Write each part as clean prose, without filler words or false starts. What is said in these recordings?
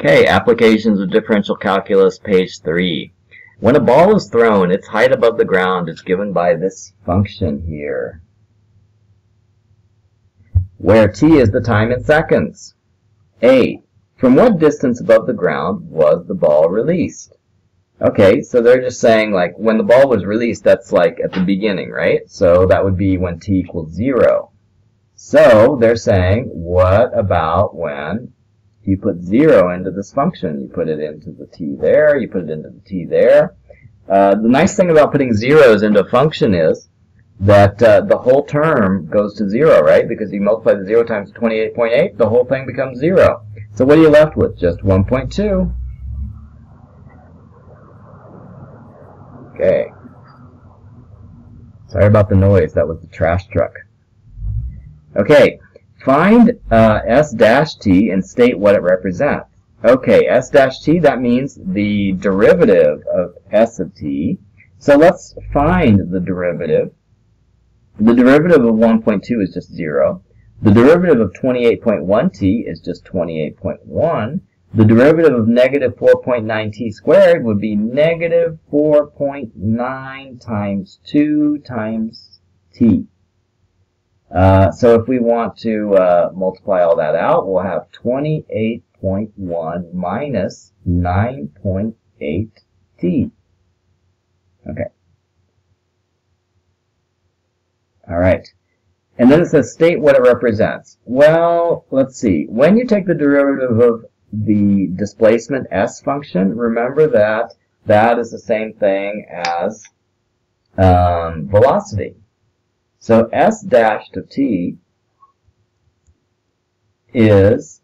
Okay, applications of differential calculus, page 3. When a ball is thrown, its height above the ground is given by this function here, where t is the time in seconds. A. From what distance above the ground was the ball released? Okay, so they're just saying, like, when the ball was released, that's like at the beginning, right? So that would be when t equals 0. So they're saying, what about when you put 0 into this function? You put it into the t there, you put it into the t there. The nice thing about putting zeros into a function is that the whole term goes to 0, right? Because you multiply the 0 times 28.8, the whole thing becomes 0. So what are you left with? Just 1.2. Okay. Sorry about the noise. That was the trash truck. Okay. Find s dash t and state what it represents. Okay, s dash t, that means the derivative of s of t. So let's find the derivative. The derivative of 1.2 is just 0. The derivative of 28.1t is just 28.1. The derivative of negative 4.9t squared would be negative 4.9 times 2 times t. So if we want to multiply all that out, we'll have 28.1 minus 9.8t. Okay. All right. And then it says state what it represents. Well, let's see. When you take the derivative of the displacement s function, remember that that is the same thing as velocity. So s dashed of t is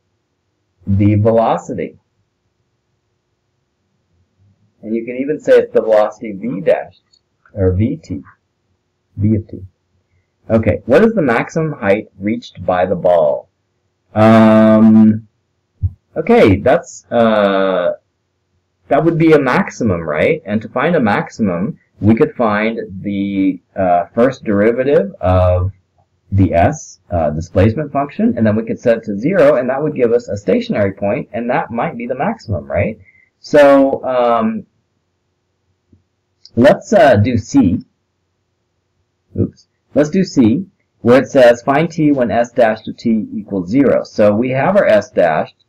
the velocity. And you can even say it's the velocity v dashed, or vt, v of t. Okay, what is the maximum height reached by the ball? Okay, that's that would be a maximum, right? And to find a maximum, we could find the first derivative of the s displacement function, and then we could set it to 0, and that would give us a stationary point, and that might be the maximum, right? So let's do C. Oops. Let's do C, where it says find t when s dashed of t equals 0. So we have our s dashed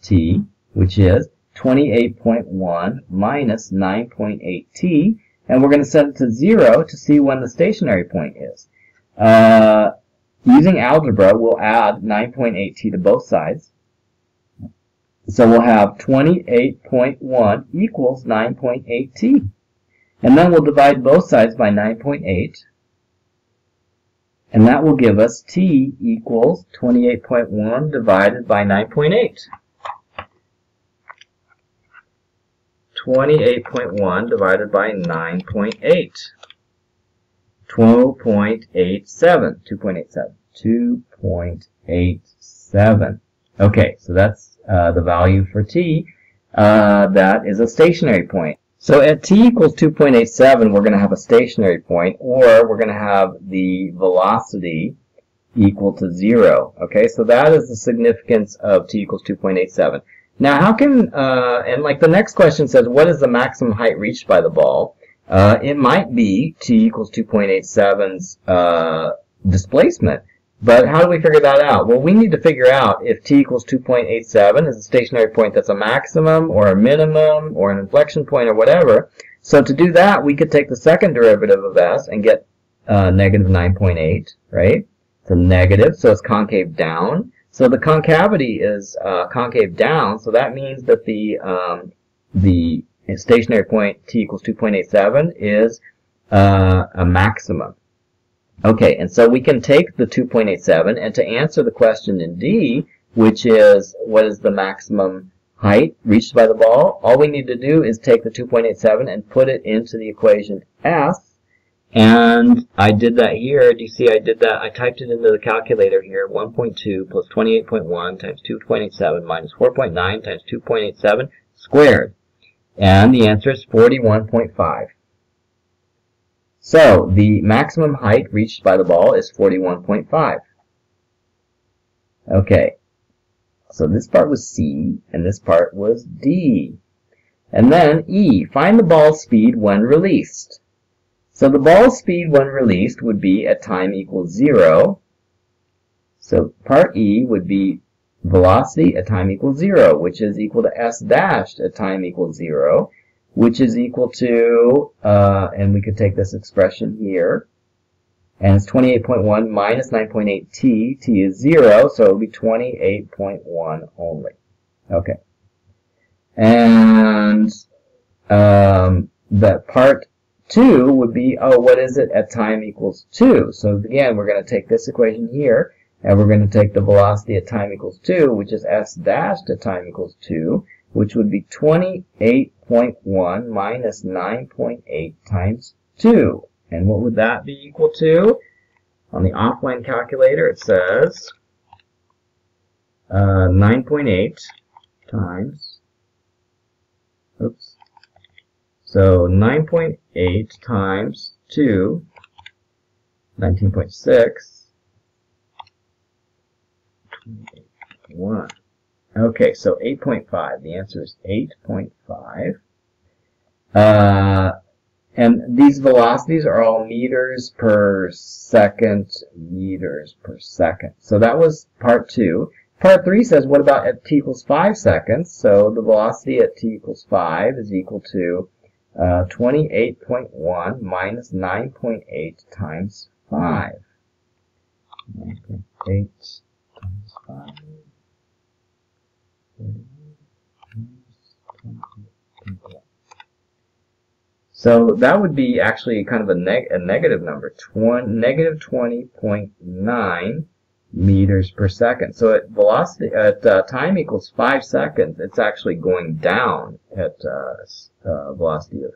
t, which is 28.1 minus 9.8t, and we're going to set it to 0 to see when the stationary point is. Using algebra, we'll add 9.8t to both sides. So we'll have 28.1 equals 9.8t. And then we'll divide both sides by 9.8. And that will give us t equals 28.1 divided by 9.8. 28.1 divided by 9.8. 2.87. 2.87. Okay, so that's the value for t. That is a stationary point. So at t equals 2.87, we're going to have a stationary point, or we're going to have the velocity equal to 0. Okay, so that is the significance of t equals 2.87. Now, how can, and like the next question says, what is the maximum height reached by the ball? It might be t equals 2.87's displacement. But how do we figure that out? Well, we need to figure out if t equals 2.87 is a stationary point that's a maximum or a minimum or an inflection point or whatever. So to do that, we could take the second derivative of s and get negative 9.8, right? So negative, so it's concave down. So the concavity is concave down, so that means that the stationary point t equals 2.87 is a maximum. Okay, and so we can take the 2.87, and to answer the question in D, which is what is the maximum height reached by the ball, all we need to do is take the 2.87 and put it into the equation S, and I did that here. Do you see I did that? I typed it into the calculator here, 1.2 plus 28.1 times 2.87 minus 4.9 times 2.87 squared, and the answer is 41.5. So, the maximum height reached by the ball is 41.5. Okay. So this part was C, and this part was D. And then E, find the ball's speed when released. So the ball's speed when released would be at time equals 0. So part E would be velocity at time equals 0, which is equal to S dashed at time equals 0, which is equal to, and we could take this expression here, and it's 28.1 minus 9.8 t. T is 0, so it will be 28.1 only. Okay. And that part 2 would be, oh, what is it at time equals 2? So again, we're going to take this equation here, and we're going to take the velocity at time equals 2, which is S dashed at time equals 2, which would be 28.1 minus 9.8 times 2. And what would that be equal to? On the offline calculator, it says 9.8 times, oops, so 9.8 times 2, 19.6, 28.1. Okay, so 8.5. The answer is 8.5. And these velocities are all meters per second, meters per second. So that was part 2. Part 3 says, what about at t equals 5 seconds? So the velocity at t equals 5 is equal to 28.1 minus 9.8 times 5. 9.8 times 5. So that would be actually kind of a negative number, negative 20.9 meters per second. So at velocity at time equals 5 seconds, it's actually going down at velocity of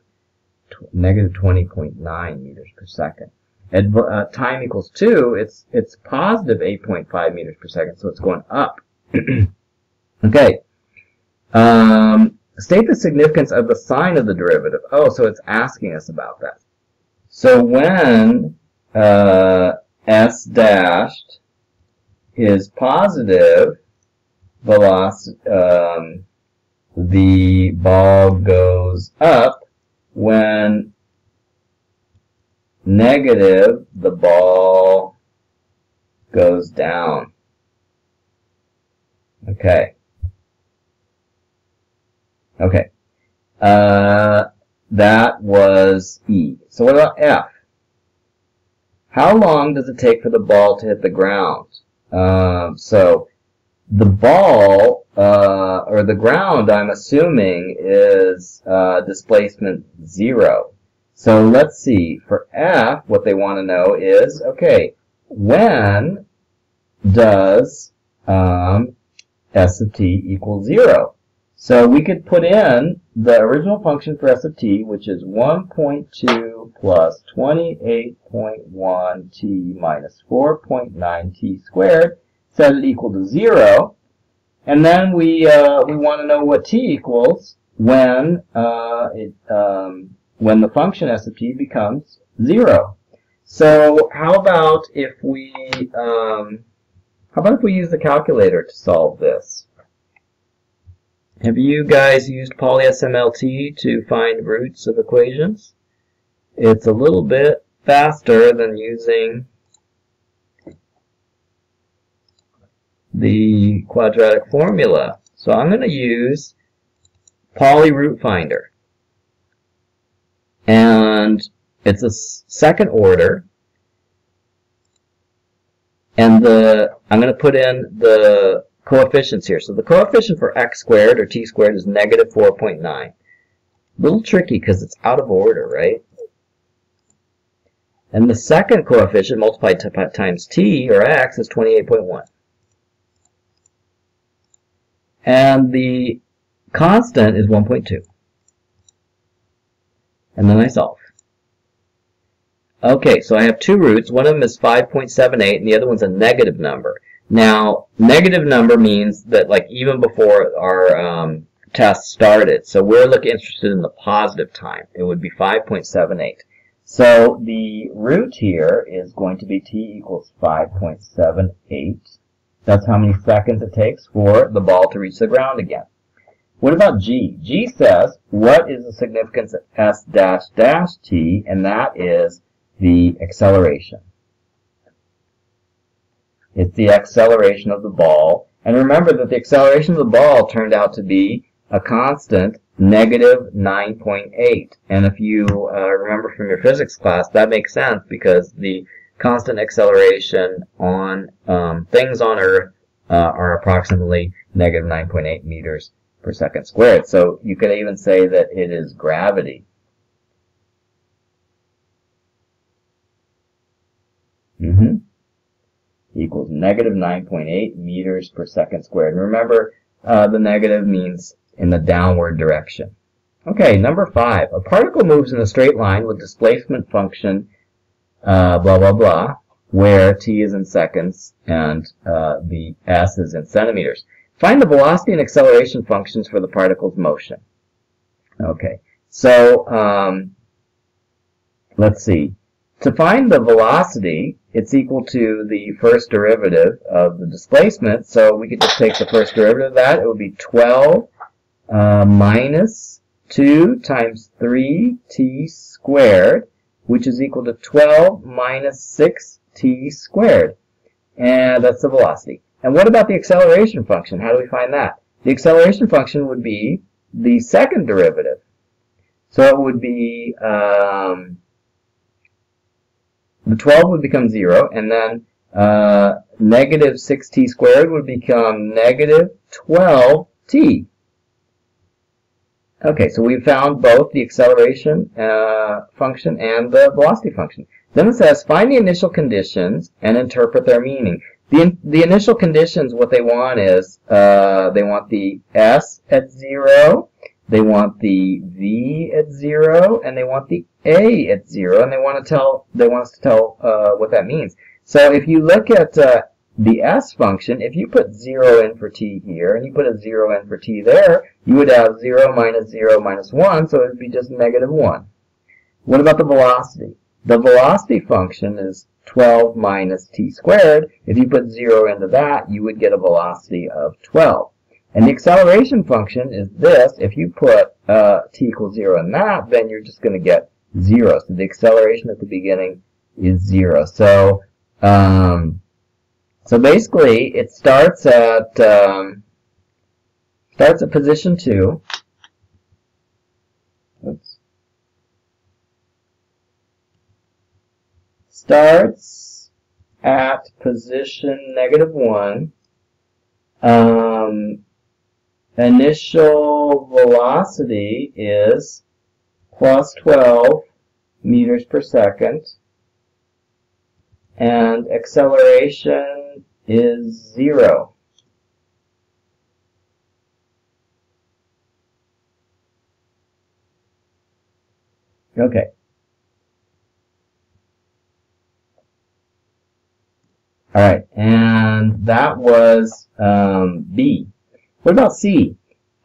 negative 20.9 meters per second. At time equals 2, it's positive 8.5 meters per second, so it's going up. Okay. State the significance of the sign of the derivative. Oh, so it's asking us about that. So when S dashed is positive velocity, the ball goes up. When negative, the ball goes down. Okay. Okay. That was E. So what about F? How long does it take for the ball to hit the ground? So the ball, or the ground, I'm assuming, is displacement 0. So let's see. For F, what they want to know is, okay, when does S of t equal 0? So we could put in the original function for S of t, which is 1.2 plus 28.1 t minus 4.9 t squared, set it equal to 0. And then we want to know what t equals when the function S of t becomes 0. So how about if we use the calculator to solve this? Have you guys used PolySMLT to find roots of equations? It's a little bit faster than using the quadratic formula. So I'm going to use Poly Root Finder. And it's a second order. And I'm going to put in the coefficients here. So the coefficient for x squared or t squared is negative 4.9. A little tricky because it's out of order, right? And the second coefficient multiplied times t, or x, is 28.1. And the constant is 1.2. And then I solve. Okay, so I have two roots. One of them is 5.78 and the other one's a negative number. Now, negative number means that, like, even before our test started, so we're interested in the positive time. It would be 5.78. So the root here is going to be t equals 5.78. That's how many seconds it takes for the ball to reach the ground again. What about G? G says, what is the significance of S dash dash T? And that is the acceleration. It's the acceleration of the ball. And remember that the acceleration of the ball turned out to be a constant, negative 9.8. And if you remember from your physics class, that makes sense because the constant acceleration on things on Earth are approximately negative 9.8 meters per second squared. So you could even say that it is gravity. Equals negative 9.8 meters per second squared. And remember, the negative means in the downward direction. Okay, number 5. A particle moves in a straight line with displacement function blah, blah, blah, where t is in seconds and the s is in centimeters. Find the velocity and acceleration functions for the particle's motion. Okay, so let's see. To find the velocity, it's equal to the first derivative of the displacement, so we could just take the first derivative of that. It would be 12 minus 2 times 3t squared, which is equal to 12 minus 6t squared. And that's the velocity. And what about the acceleration function? How do we find that? The acceleration function would be the second derivative. So it would be, the 12 would become 0, and then negative 6t squared would become negative 12t. Okay, so we've found both the acceleration function and the velocity function. Then it says, find the initial conditions and interpret their meaning. The initial conditions, what they want is, they want the s at 0, they want the v at 0, and they want the a at 0, and they want us to tell what that means. So if you look at the s function, if you put 0 in for t here, and you put a 0 in for t there, you would have 0 minus 1, so it would be just negative 1. What about the velocity? The velocity function is 12 minus t squared. If you put 0 into that, you would get a velocity of 12. And the acceleration function is this. If you put t equals 0 in that, then you're just going to get 0. So the acceleration at the beginning is 0. So basically, it starts at position 2. Oops. Starts at position negative 1. Initial velocity is plus 12 meters per second. And acceleration is 0. Okay. All right, and that was B. What about C?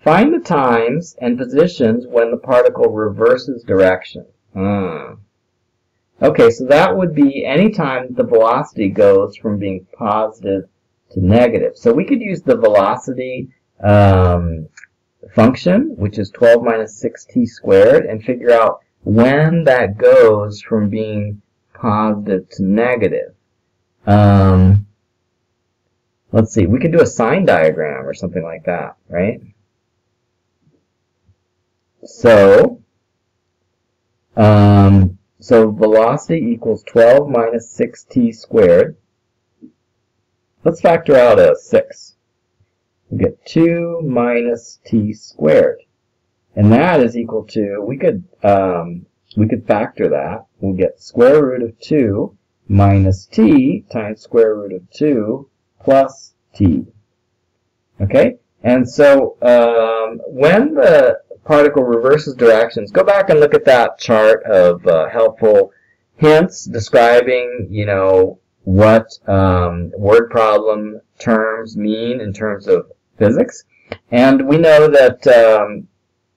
Find the times and positions when the particle reverses direction. Okay, so that would be any time the velocity goes from being positive to negative. So we could use the velocity function, which is 12 minus 6t squared, and figure out when that goes from being positive to negative. Let's see, we could do a sign diagram or something like that, right? So velocity equals 12 minus 6t squared. Let's factor out a 6. We get 2 minus t squared. And that is equal to, we could factor that. We'll get square root of 2 minus t times square root of 2 plus t. Okay? And so when the particle reverses directions, go back and look at that chart of helpful hints describing, you know, what word problem terms mean in terms of physics. And we know that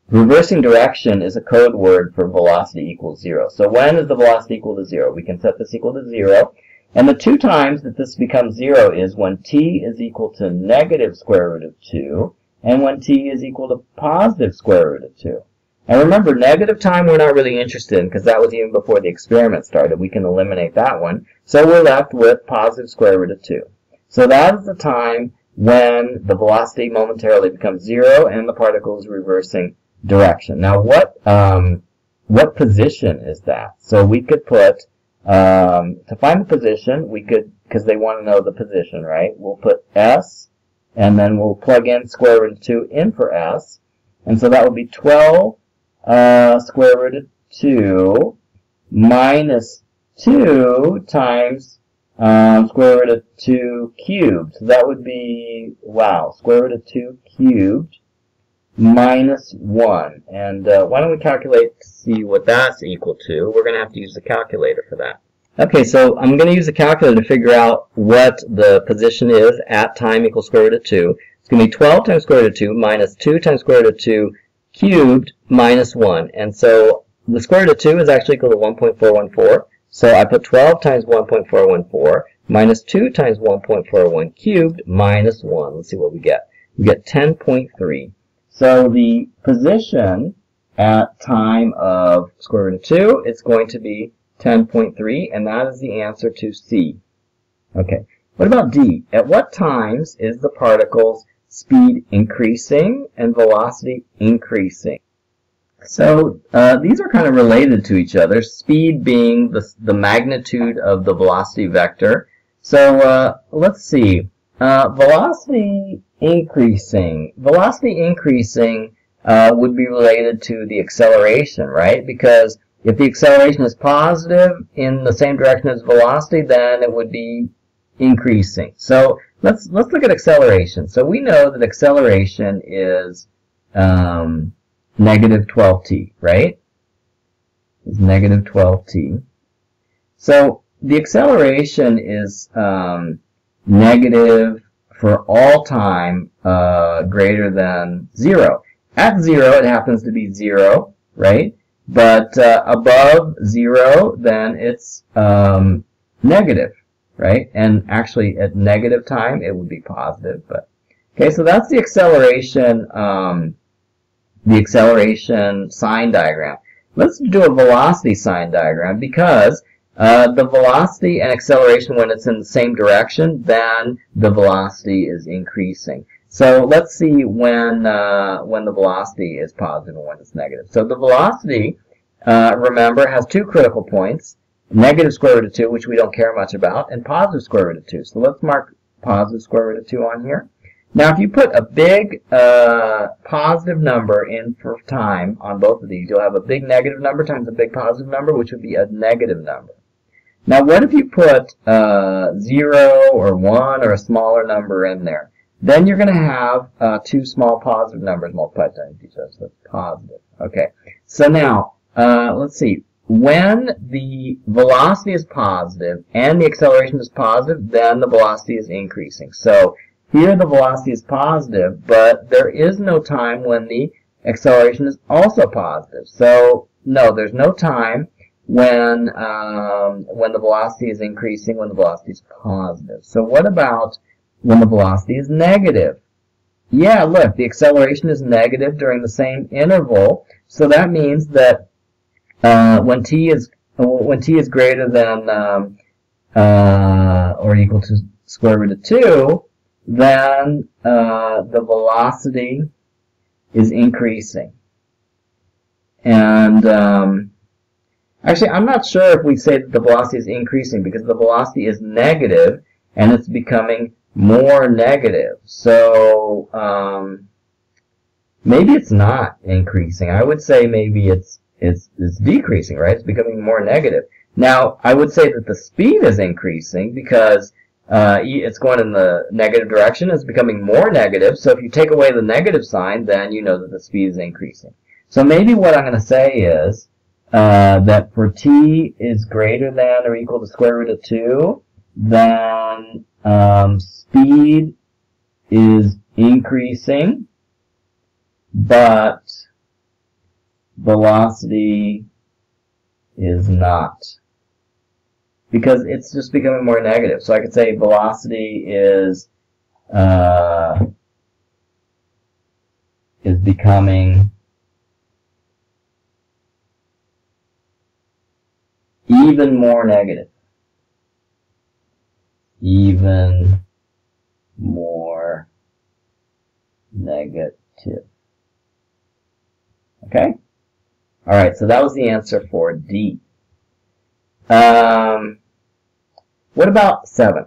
reversing direction is a code word for velocity equals 0. So when is the velocity equal to 0? We can set this equal to 0. And the two times that this becomes 0 is when t is equal to negative square root of 2 and when t is equal to positive square root of 2. And remember, negative time we're not really interested in because that was even before the experiment started. We can eliminate that one. So we're left with positive square root of 2. So that is the time when the velocity momentarily becomes 0 and the particle is reversing direction. Now what position is that? So we could put, to find the position, we could, because they want to know the position, right? We'll put s, and then we'll plug in square root of 2 in for s. And so that would be 12 square root of 2 minus 2 times square root of 2 cubed. So that would be, wow, square root of 2 cubed minus 1. And why don't we calculate to see what that's equal to? We're going to have to use the calculator for that. Okay, so I'm going to use the calculator to figure out what the position is at time equals square root of 2. It's going to be 12 times square root of 2 minus 2 times square root of 2 cubed minus 1. And so the square root of 2 is actually equal to 1.414. So I put 12 times 1.414 minus 2 times 1.41 cubed minus 1. Let's see what we get. We get 10.3. So the position at time of square root of 2 is going to be 10.3, and that is the answer to C. Okay. What about D? At what times is the particle's speed increasing and velocity increasing? So these are kind of related to each other, speed being the magnitude of the velocity vector. So let's see. Velocity increasing. Velocity increasing would be related to the acceleration, right? Because if the acceleration is positive in the same direction as velocity, then it would be increasing. So let's look at acceleration. So we know that acceleration is negative 12t, right? It's negative 12t. So the acceleration is negative for all time greater than 0. At 0, it happens to be 0, right? But above 0, then it's negative, right? And actually, at negative time, it would be positive. But okay, so that's the acceleration sign diagram. Let's do a velocity sign diagram because the velocity and acceleration, when it's in the same direction, then the velocity is increasing. So let's see when the velocity is positive and when it's negative. So the velocity, remember, has two critical points: negative square root of 2, which we don't care much about, and positive square root of 2. So let's mark positive square root of 2 on here. Now, if you put a big positive number in for time on both of these, you'll have a big negative number times a big positive number, which would be a negative number. Now, what if you put 0 or 1 or a smaller number in there? Then you're going to have two small positive numbers multiplied times each other, so that's positive. Okay, so now, let's see. When the velocity is positive and the acceleration is positive, then the velocity is increasing. So here the velocity is positive, but there is no time when the acceleration is also positive. So no, there's no time when the velocity is increasing when the velocity is positive. So what about when the velocity is negative? Yeah, look, the acceleration is negative during the same interval. So that means that when t is greater than or equal to square root of 2, then the velocity is increasing. And actually, I'm not sure if we say that the velocity is increasing because the velocity is negative and it's becoming more negative. So maybe it's not increasing. I would say maybe it's decreasing, right? It's becoming more negative. Now, I would say that the speed is increasing because it's going in the negative direction. It's becoming more negative. So if you take away the negative sign, then you know that the speed is increasing. So maybe what I'm going to say is that for t is greater than or equal to square root of 2, then speed is increasing, but velocity is not. because it's just becoming more negative. So I could say velocity is becoming even more negative. Even more negative. Okay? Alright, so that was the answer for D. What about 7?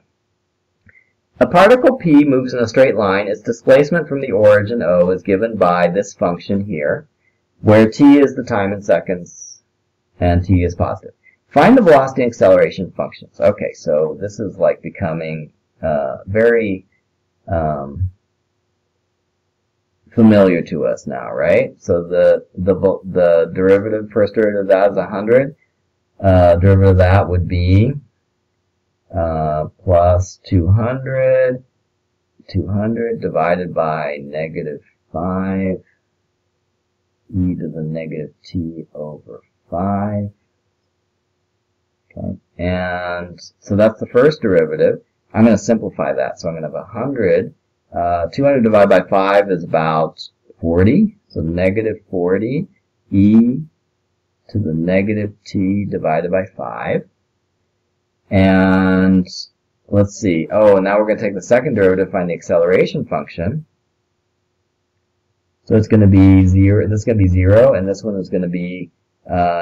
A particle P moves in a straight line. Its displacement from the origin O is given by this function here, where T is the time in seconds and T is positive. Find the velocity and acceleration functions. Okay, so this is like becoming very familiar to us now, right? So the derivative, first derivative of that is 100. Derivative of that would be plus 200 divided by negative 5 e to the negative t over 5. Okay, and so that's the first derivative. I'm going to simplify that. So I'm going to have 100. 200 divided by 5 is about 40. So negative 40 e to the negative t divided by 5. And let's see. Oh, and now we're going to take the second derivative, find the acceleration function. So it's going to be 0. This is going to be 0, and this one is going to be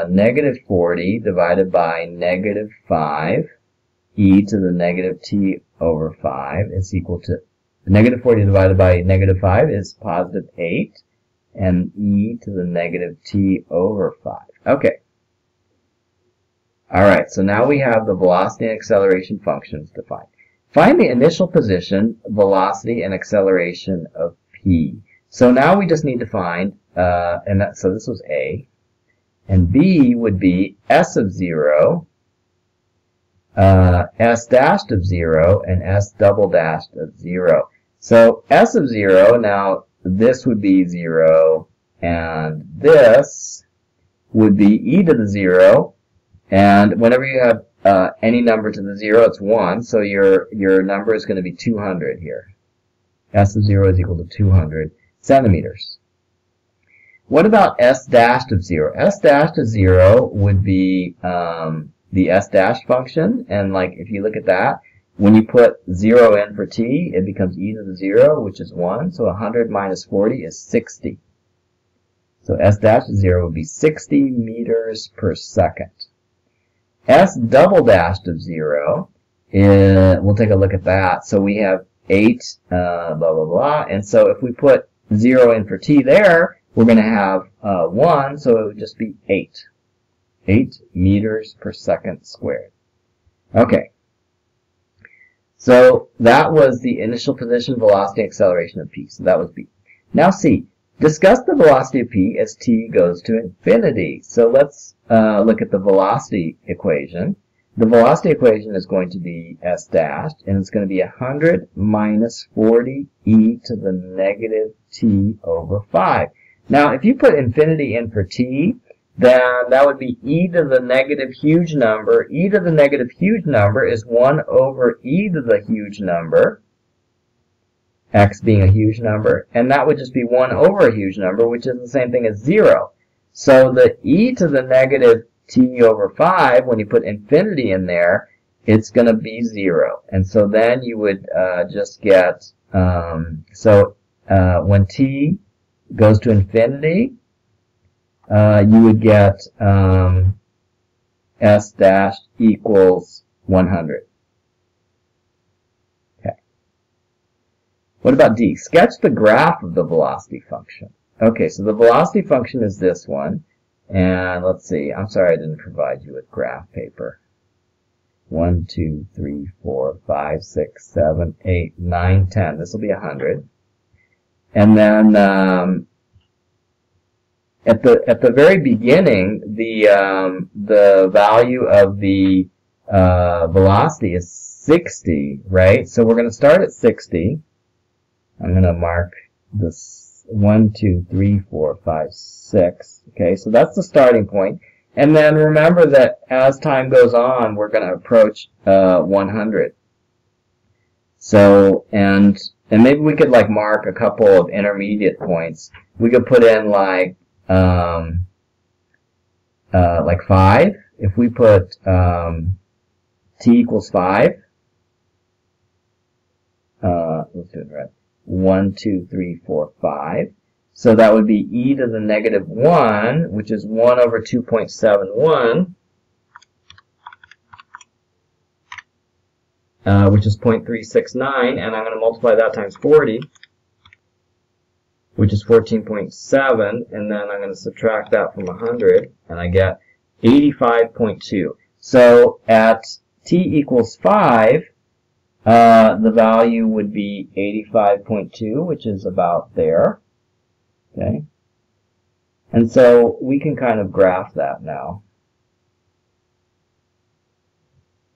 negative 40 divided by negative 5 e to the negative t over 5 is equal to negative 40 divided by negative 5 is positive 8, and e to the negative t over 5. Okay. Alright, so now we have the velocity and acceleration functions defined. Find the initial position, velocity, and acceleration of P. So now we just need to find, so this was A, and B would be S of 0, S dashed of 0, and S double dashed of 0. So S of 0, now this would be 0, and this would be e to the 0, and whenever you have any number to the 0, it's 1, so your number is going to be 200 here. S of 0 is equal to 200 centimeters. What about S dashed of 0? S dashed of 0 would be the S dash function, and like if you look at that, when you put 0 in for t, it becomes e to the 0, which is 1, so 100 minus 40 is 60. So S dash of 0 would be 60 meters per second. S double dashed of 0, we'll take a look at that. So we have 8, blah, blah, blah, and so if we put 0 in for t there, we're going to have 1, so it would just be 8. 8 meters per second squared. Okay. So that was the initial position, velocity, acceleration of P. So that was B. Now C. Discuss the velocity of P as t goes to infinity. So let's look at the velocity equation. The velocity equation is going to be S dashed, and it's going to be 100 minus 40 e to the negative t over 5. Now, if you put infinity in for t, then that would be e to the negative huge number. E to the negative huge number is 1 over e to the huge number, x being a huge number, and that would just be 1 over a huge number, which is the same thing as 0. So the e to the negative t over 5, when you put infinity in there, it's going to be 0. And so then you would just get, when t goes to infinity, you would get S dashed equals 100. Okay. What about D? Sketch the graph of the velocity function. Okay, so the velocity function is this one. And let's see. I'm sorry I didn't provide you with graph paper. 1, 2, 3, 4, 5, 6, 7, 8, 9, 10. This will be 100. And then at the very beginning, the value of the velocity is 60, right? So we're going to start at 60. I'm going to mark this 1, 2, 3, 4, 5, 6. Okay, so that's the starting point. And then remember that as time goes on, we're going to approach 100. So, and maybe we could like mark a couple of intermediate points. We could put in like 5. If we put t equals 5, let's do it right. 1, 2, 3, 4, 5. So that would be e to the negative 1, which is 1 over 2.71, which is 0.369, and I'm going to multiply that times 40, which is 14.7, and then I'm going to subtract that from 100, and I get 85.2. So at t equals 5, the value would be 85.2, which is about there. Okay, and so we can kind of graph that now,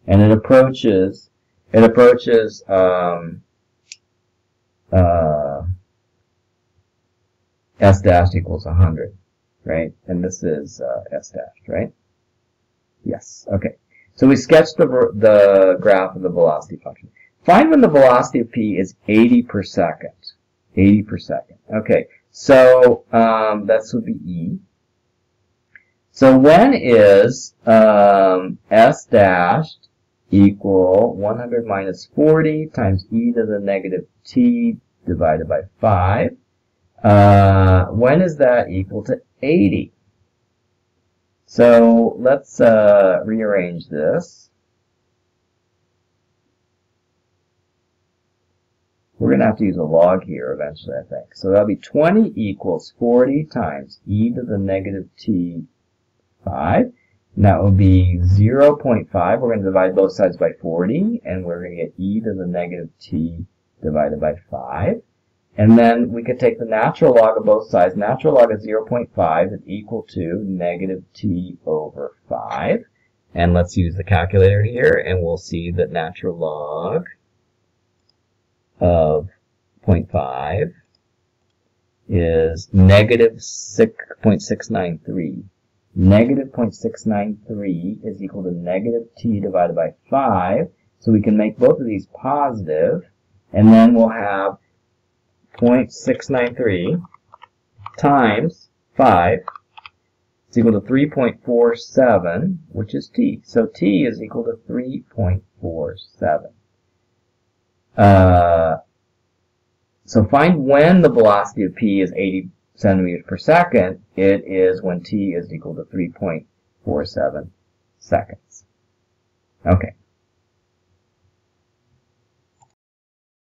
and it approaches s dash equals 100, right? And this is s dash, right? Yes. Okay. So we sketched the graph of the velocity function. Find when the velocity of p is 80 per second. 80 per second. Okay. So that would be e. So when is s dashed equal 100 minus 40 times e to the negative t divided by 5? When is that equal to 80? So let's rearrange this. We're going to have to use a log here eventually, I think. So that'll be 20 equals 40 times e to the negative t 5. And that will be 0.5. We're going to divide both sides by 40, and we're going to get e to the negative t divided by 5. And then we could take the natural log of both sides. Natural log of 0.5 is equal to negative t over 5. And let's use the calculator here, and we'll see that natural log of 0.5 is negative 0.693. Negative 0.693 is equal to negative t divided by 5. So we can make both of these positive, and then we'll have 0.693 times 5 is equal to 3.47, which is t. So t is equal to 3.47. So find when the velocity of p is 80 centimeters per second. It is when t is equal to 3.47 seconds. Okay.